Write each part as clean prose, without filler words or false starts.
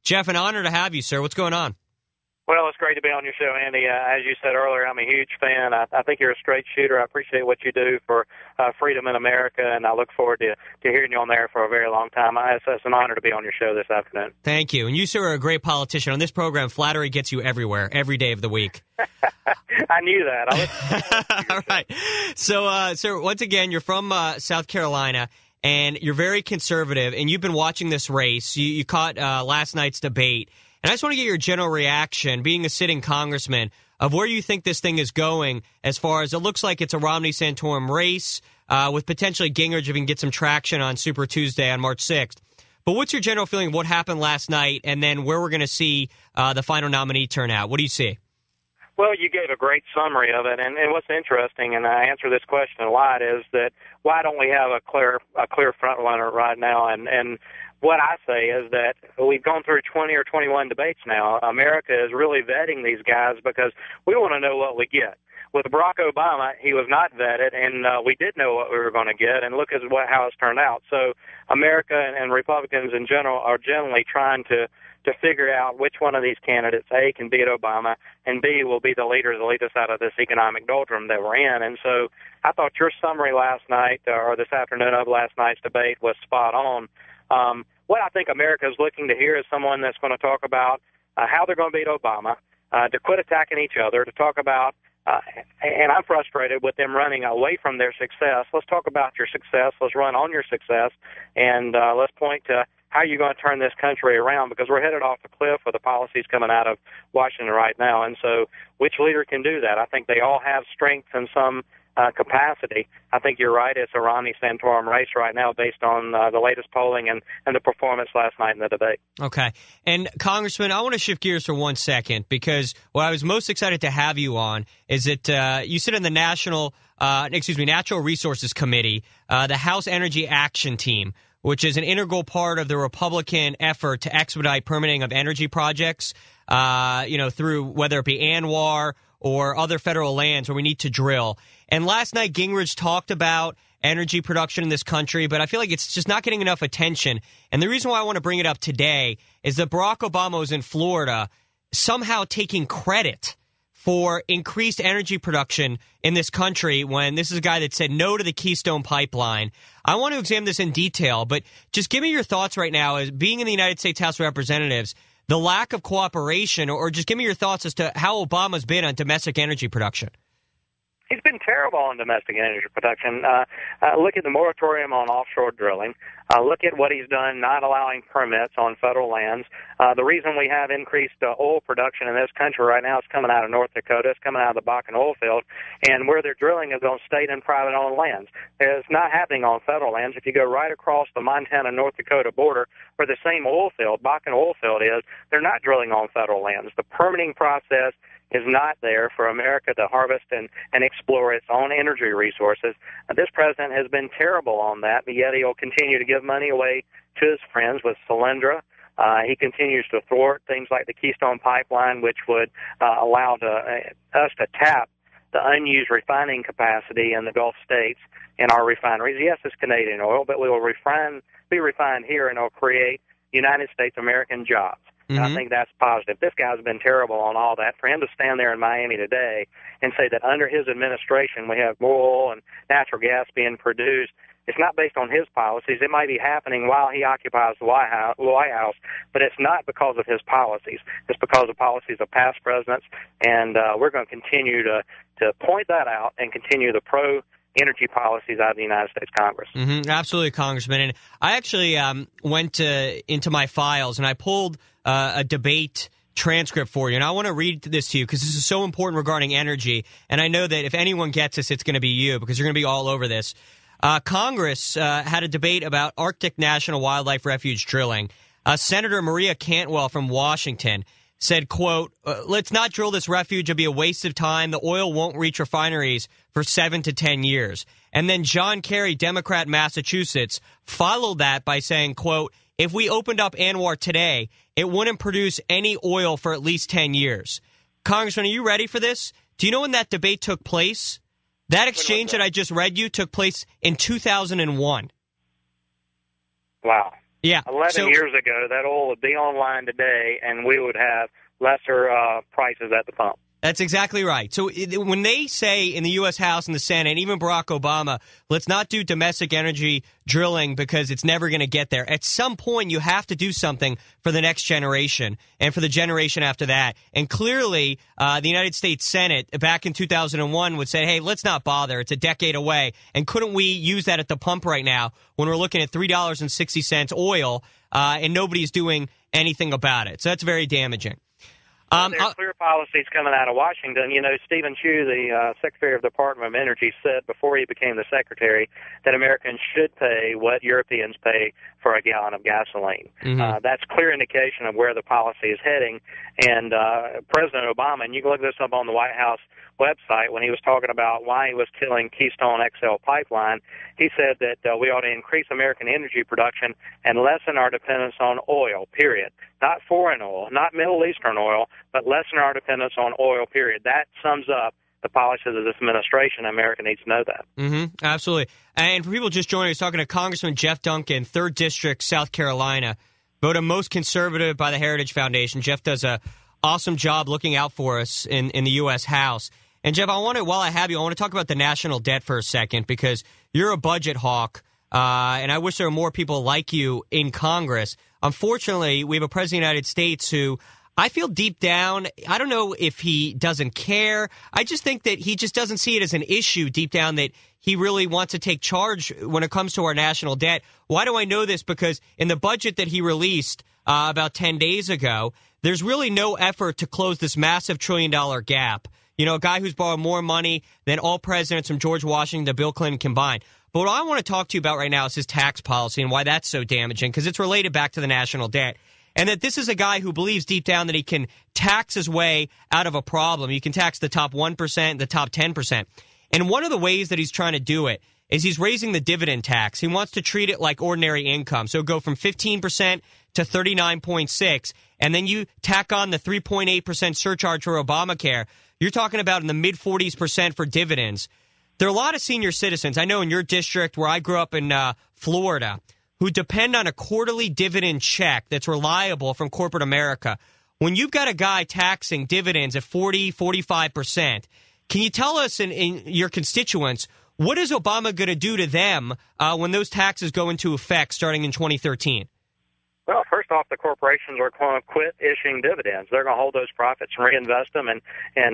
Jeff, an honor to have you, sir. What's going on? Well, it's great to be on your show, Andy. As you said earlier, I'm a huge fan. I think you're a straight shooter. I appreciate what you do for freedom in America, and I look forward to hearing you on there for a very long time. It's an honor to be on your show this afternoon. Thank you. And you, sir, are a great politician. On this program, flattery gets you everywhere, every day of the week. I knew that. All right. So, sir, once again, you're from South Carolina, and you're very conservative, and you've been watching this race. You caught last night's debate. And I just want to get your general reaction, being a sitting congressman, of where you think this thing is going as far as it looks like it's a Romney-Santorum race with potentially Gingrich if he can get some traction on Super Tuesday on March 6th. But what's your general feeling of what happened last night and then where we're going to see the final nominee turn out? What do you see? Well, you gave a great summary of it, and what's interesting, and I answer this question a lot, is that why don't we have a clear front runner right now? And what I say is that we've gone through 20 or 21 debates now. America is really vetting these guys because we want to know what we get. With Barack Obama, he was not vetted, and we did know what we were going to get, and look at how it's turned out. So America and Republicans in general are generally trying to figure out which one of these candidates, A, can beat Obama, and B, will be the leader to lead us out of this economic doldrum that we're in. And so I thought your summary last night, or this afternoon of last night's debate, was spot on. What I think America is looking to hear is someone that's going to talk about how they're going to beat Obama, to quit attacking each other, to talk about, and I'm frustrated with them running away from their success. Let's talk about your success. Let's run on your success, and let's point to how you're going to turn this country around, because we're headed off the cliff with the policies coming out of Washington right now. And so which leader can do that? I think they all have strengths in some capacity. I think you're right. It's a Romney-Santorum race right now based on the latest polling and the performance last night in the debate. Okay. And, Congressman, I want to shift gears for 1 second, because what I was most excited to have you on is that you sit in the Natural Resources Committee, the House Energy Action Team, which is an integral part of the Republican effort to expedite permitting of energy projects, through whether it be ANWR or other federal lands where we need to drill. And last night, Gingrich talked about energy production in this country, but I feel like it's just not getting enough attention. And the reason why I want to bring it up today is that Barack Obama was in Florida somehow taking credit for increased energy production in this country when this is a guy that said no to the Keystone Pipeline. I want to examine this in detail, but just give me your thoughts right now as being in the United States House of Representatives, the lack of cooperation, or just give me your thoughts as to how Obama's been on domestic energy production. He's been terrible on domestic energy production. Look at the moratorium on offshore drilling. Look at what he's done not allowing permits on federal lands. The reason we have increased oil production in this country right now is coming out of North Dakota. It's coming out of the Bakken oil field. And where they're drilling is on state and private-owned lands. It's not happening on federal lands. If you go right across the Montana-North Dakota border where the same oil field, Bakken oil field is, they're not drilling on federal lands. The permitting process is not there for America to harvest and explore its own energy resources. This president has been terrible on that, but yet he'll continue to give money away to his friends with Solyndra. He continues to thwart things like the Keystone Pipeline, which would allow us to tap the unused refining capacity in the Gulf states in our refineries. Yes, it's Canadian oil, but we will be refined here, and it'll create United States American jobs. And I think that's positive. This guy's been terrible on all that. For him to stand there in Miami today and say that under his administration we have more oil and natural gas being produced, it's not based on his policies. It might be happening while he occupies the White House, but it's not because of his policies. It's because of policies of past presidents, and we're going to continue to point that out and continue the energy policies out of the United States Congress. Absolutely, Congressman. And I actually went into my files and I pulled a debate transcript for you. And I want to read this to you because this is so important regarding energy. And I know that if anyone gets this, it's going to be you because you're going to be all over this. Congress had a debate about Arctic National Wildlife Refuge drilling. Senator Maria Cantwell from Washington said, quote, let's not drill this refuge. It'll be a waste of time. The oil won't reach refineries for 7 to 10 years. And then John Kerry, Democrat, Massachusetts, followed that by saying, quote, if we opened up ANWR today, it wouldn't produce any oil for at least 10 years. Congressman, are you ready for this? Do you know when that debate took place? That exchange that I just read you took place in 2001. Wow. Yeah. 11 years ago, that oil would be online today, and we would have lesser prices at the pump. That's exactly right. So when they say in the U.S. House and the Senate, and even Barack Obama, let's not do domestic energy drilling because it's never going to get there. At some point, you have to do something for the next generation and for the generation after that. And clearly, the United States Senate back in 2001 would say, hey, let's not bother. It's a decade away. And couldn't we use that at the pump right now when we're looking at $3.60 oil and nobody's doing anything about it? So that's very damaging. There's clear policies coming out of Washington. You know, Stephen Chu, the Secretary of the Department of Energy, said before he became the Secretary that Americans should pay what Europeans pay for a gallon of gasoline. Mm-hmm. That's clear indication of where the policy is heading. And President Obama, and you can look this up on the White House website, when he was talking about why he was killing Keystone XL pipeline, he said that we ought to increase American energy production and lessen our dependence on oil, period. Not foreign oil, not Middle Eastern oil, but lessen our dependence on oil, period. That sums up the policies of this administration. America needs to know that. Mm-hmm, absolutely. And for people just joining us, talking to Congressman Jeff Duncan, 3rd District, South Carolina, voted most conservative by the Heritage Foundation. Jeff does a awesome job looking out for us in the U.S. House. And, Jeff, while I have you, I want to talk about the national debt for a second because you're a budget hawk, and I wish there were more people like you in Congress. Unfortunately, we have a president of the United States who I feel deep down, I don't know if he doesn't care. I just think that he just doesn't see it as an issue deep down that he really wants to take charge when it comes to our national debt. Why do I know this? Because in the budget that he released about 10 days ago, there's really no effort to close this massive $1 trillion gap. You know, a guy who's borrowed more money than all presidents from George Washington to Bill Clinton combined. But what I want to talk to you about right now is his tax policy and why that's so damaging, because it's related back to the national debt. And that this is a guy who believes deep down that he can tax his way out of a problem. You can tax the top 1%, the top 10%. And one of the ways that he's trying to do it is he's raising the dividend tax. He wants to treat it like ordinary income. So go from 15% to 39.6%. And then you tack on the 3.8% surcharge for Obamacare. You're talking about in the mid-40s% for dividends. There are a lot of senior citizens, I know in your district where I grew up in Florida, who depend on a quarterly dividend check that's reliable from corporate America. When you've got a guy taxing dividends at 45%, can you tell us in your constituents, what is Obama going to do to them when those taxes go into effect starting in 2013? Well, first off, the corporations are going to quit issuing dividends. They're going to hold those profits and reinvest them and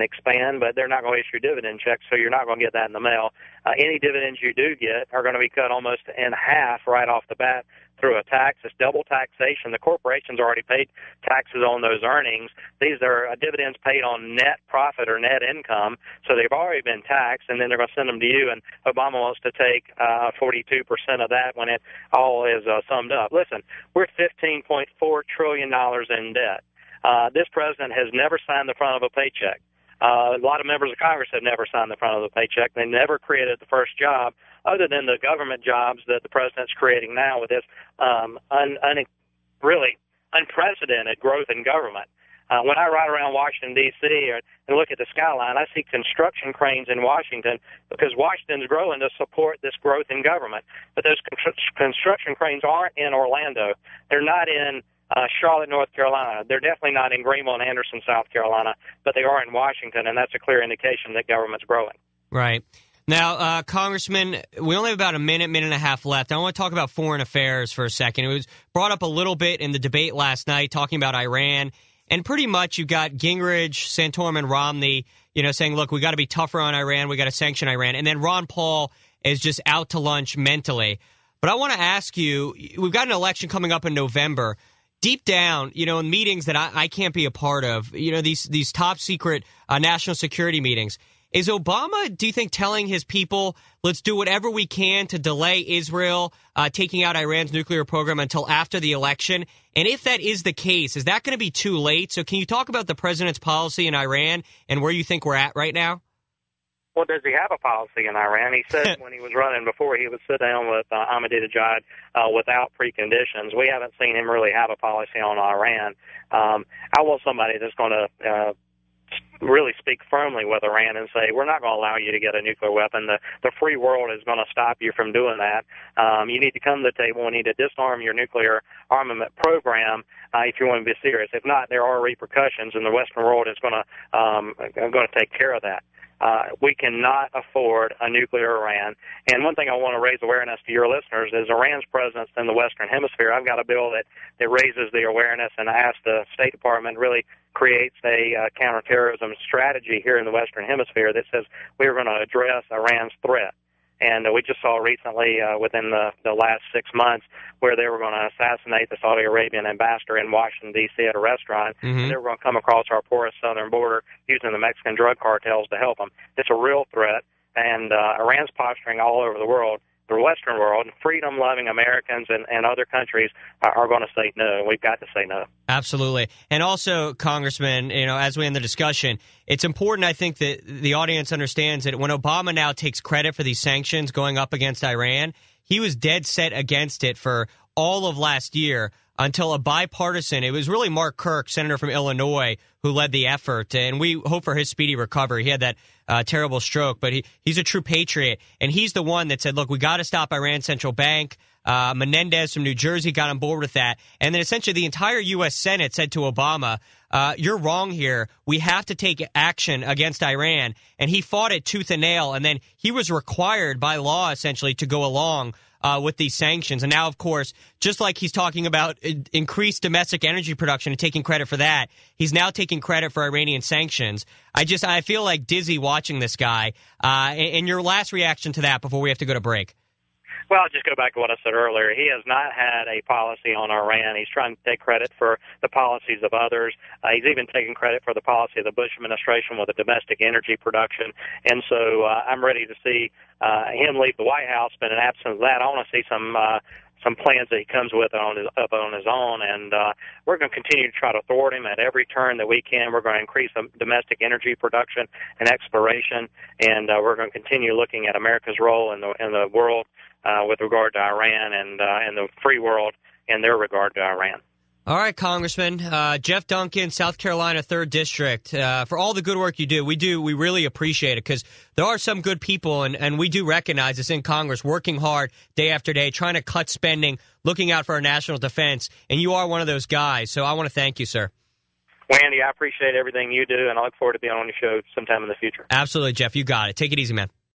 expand, but they're not going to issue dividend checks, so you're not going to get that in the mail. Any dividends you do get are going to be cut almost in half right off the bat through a tax. It's double taxation. The corporations already paid taxes on those earnings. These are dividends paid on net profit or net income, so they've already been taxed, and then they're going to send them to you, and Obama wants to take 42% of that when it all is summed up. Listen, we're $15.4 trillion in debt. This president has never signed the front of a paycheck. A lot of members of Congress have never signed the front of the paycheck. They never created the first job other than the government jobs that the president's creating now with this really unprecedented growth in government. When I ride around Washington, D.C. and look at the skyline, I see construction cranes in Washington because Washington's growing to support this growth in government. But those construction cranes aren't in Orlando. They're not in Charlotte, North Carolina. They're definitely not in Greenville and Anderson, South Carolina, but they are in Washington, and that's a clear indication that government's growing. Right. Now, Congressman, we only have about a minute and a half left. I want to talk about foreign affairs for a second. It was brought up a little bit in the debate last night, talking about Iran, and pretty much you've got Gingrich, Santorum, and Romney, saying, look, we got to be tougher on Iran, we got to sanction Iran, and then Ron Paul is just out to lunch mentally. But I want to ask you, we've got an election coming up in November. Deep down, in meetings that I can't be a part of, these top secret national security meetings, is Obama, do you think, telling his people, let's do whatever we can to delay Israel taking out Iran's nuclear program until after the election? And if that is the case, is that going to be too late? So can you talk about the president's policy in Iran and where you think we're at right now? Well, does he have a policy in Iran? He said when he was running before he would sit down with Ahmadinejad without preconditions. We haven't seen him really have a policy on Iran. I want somebody that's going to really speak firmly with Iran and say, we're not going to allow you to get a nuclear weapon. The free world is going to stop you from doing that. You need to come to the table. We need to disarm your nuclear armament program if you want to be serious. If not, there are repercussions, and the Western world is going to take care of that. We cannot afford a nuclear Iran. And one thing I want to raise awareness to your listeners is Iran's presence in the Western Hemisphere. I've got a bill that raises the awareness and asks the State Department really creates a counterterrorism strategy here in the Western Hemisphere that says we're going to address Iran's threat. And we just saw recently, within the last 6 months, where they were going to assassinate the Saudi Arabian ambassador in Washington, D.C. at a restaurant. And they were going to come across our porous southern border using the Mexican drug cartels to help them. It's a real threat, and Iran's posturing all over the world. The Western world, freedom-loving Americans and other countries are going to say no. We've got to say no. Absolutely. And also, Congressman, as we end the discussion, it's important, I think, that the audience understands that when Obama now takes credit for these sanctions going up against Iran, he was dead set against it for all of last year until a bipartisan, it was really Mark Kirk, senator from Illinois, who led the effort. And we hope for his speedy recovery. He had that terrible stroke, but he's a true patriot. And he's the one that said, look, we got to stop Iran's central bank. Menendez from New Jersey got on board with that. And then essentially the entire U.S. Senate said to Obama, you're wrong here. We have to take action against Iran. And he fought it tooth and nail. And then he was required by law, essentially, to go along with these sanctions. And now, of course, just like he's talking about increased domestic energy production and taking credit for that, he's now taking credit for Iranian sanctions. I feel like dizzy watching this guy. And your last reaction to that before we have to go to break. Well, I'll just go back to what I said earlier. He has not had a policy on Iran. He's trying to take credit for the policies of others. He's even taking credit for the policy of the Bush administration with the domestic energy production. And so I'm ready to see him leave the White House. But in absence of that, I want to see some plans that he comes with on his own, and we're going to continue to try to thwart him at every turn that we can. We're going to increase domestic energy production and exploration, and we're going to continue looking at America's role in the world with regard to Iran and the free world in their regard to Iran. All right, Congressman. Jeff Duncan, South Carolina, 3rd District. For all the good work you do, we really appreciate it because there are some good people, and we do recognize this in Congress, working hard day after day, trying to cut spending, looking out for our national defense, and you are one of those guys. So I want to thank you, sir. Wendy, I appreciate everything you do, and I look forward to being on your show sometime in the future. Absolutely, Jeff. You got it. Take it easy, man.